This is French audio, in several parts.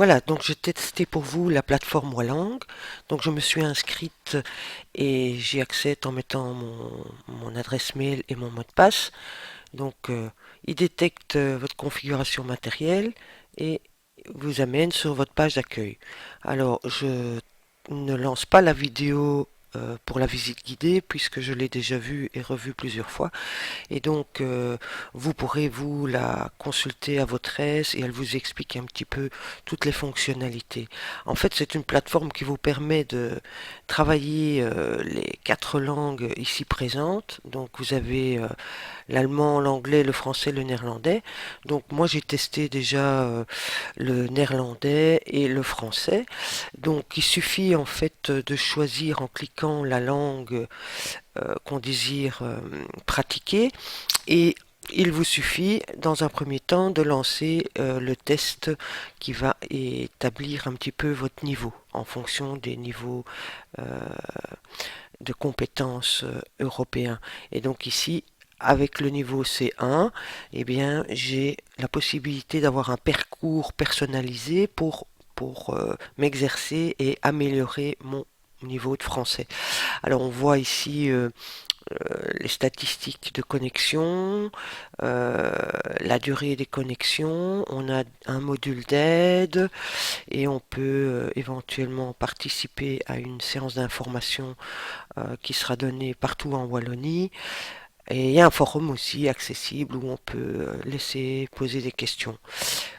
Voilà, donc j'ai testé pour vous la plateforme Walang. Donc je me suis inscrite et j'y accède en mettant mon adresse mail et mon mot de passe. Donc il détecte votre configuration matérielle et vous amène sur votre page d'accueil. Alors je ne lance pas la vidéo pour la visite guidée puisque je l'ai déjà vue et revue plusieurs fois. Et donc, vous pourrez vous la consulter à votre aise et elle vous explique un petit peu toutes les fonctionnalités. En fait, c'est une plateforme qui vous permet de travailler les quatre langues ici présentes. Donc, vous avez l'allemand, l'anglais, le français, le néerlandais. Donc, moi, j'ai testé déjà le néerlandais et le français. Donc, il suffit en fait de choisir en cliquant la langue qu'on désire pratiquer et il vous suffit dans un premier temps de lancer le test qui va établir un petit peu votre niveau en fonction des niveaux euh, de compétences européens. Et donc ici, avec le niveau C1, eh bien, j'ai la possibilité d'avoir un parcours personnalisé pour m'exercer et améliorer mon niveau de français. Alors on voit ici les statistiques de connexion, euh, la durée des connexions, on a un module d'aide et on peut éventuellement participer à une séance d'information qui sera donnée partout en Wallonie. Et il y a un forum aussi accessible où on peut laisser poser des questions.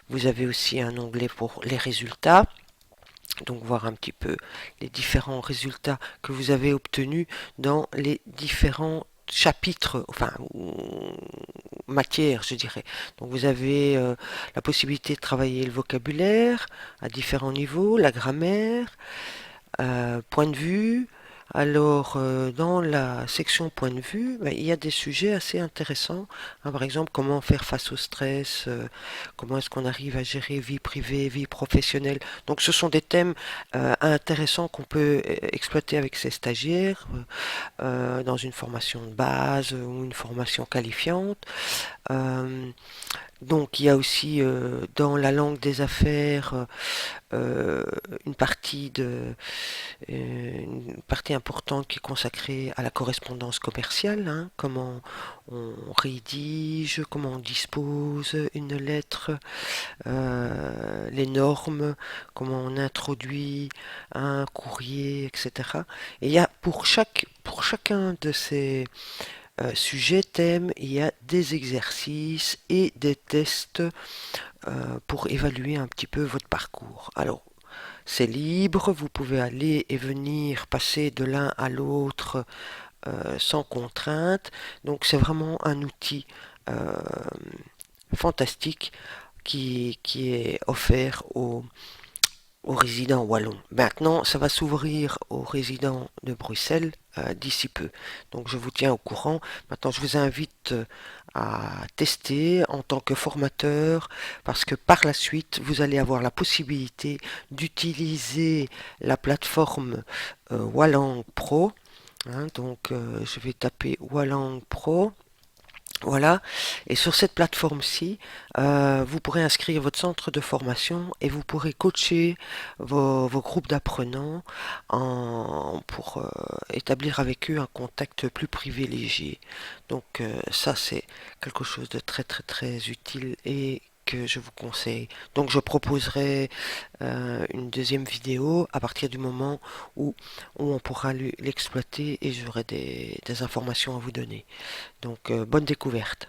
Vous avez aussi un onglet pour les résultats. Donc voir un petit peu les différents résultats que vous avez obtenus dans les différents chapitres, enfin matières, je dirais. Donc vous avez la possibilité de travailler le vocabulaire à différents niveaux, la grammaire, point de vue. Alors, dans la section point de vue, ben, il y a des sujets assez intéressants. Hein, par exemple, comment faire face au stress, comment est-ce qu'on arrive à gérer vie privée, vie professionnelle. Donc, ce sont des thèmes intéressants qu'on peut exploiter avec ses stagiaires dans une formation de base ou une formation qualifiante. Euh, donc, il y a aussi dans la langue des affaires euh, une partie une partie importante qui est consacrée à la correspondance commerciale, hein, comment on rédige, comment on dispose une lettre, les normes, comment on introduit un courrier, etc. Et il y a pour chacun de ces sujets, thèmes, il y a des exercices et des tests pour évaluer un petit peu votre parcours. Alors, c'est libre, vous pouvez aller et venir, passer de l'un à l'autre sans contrainte. Donc c'est vraiment un outil euh, fantastique qui est offert aux résidents wallons. Maintenant, ça va s'ouvrir aux résidents de Bruxelles d'ici peu. Donc je vous tiens au courant. Maintenant, je vous invite à tester en tant que formateur parce que par la suite, vous allez avoir la possibilité d'utiliser la plateforme Wallang Pro. Hein, donc je vais taper Wallang Pro. Voilà, et sur cette plateforme-ci, vous pourrez inscrire votre centre de formation et vous pourrez coacher vos groupes d'apprenants pour établir avec eux un contact plus privilégié. Donc ça, c'est quelque chose de très très très utile et que je vous conseille. Donc je proposerai une deuxième vidéo à partir du moment où on pourra l'exploiter et j'aurai des informations à vous donner. Donc bonne découverte.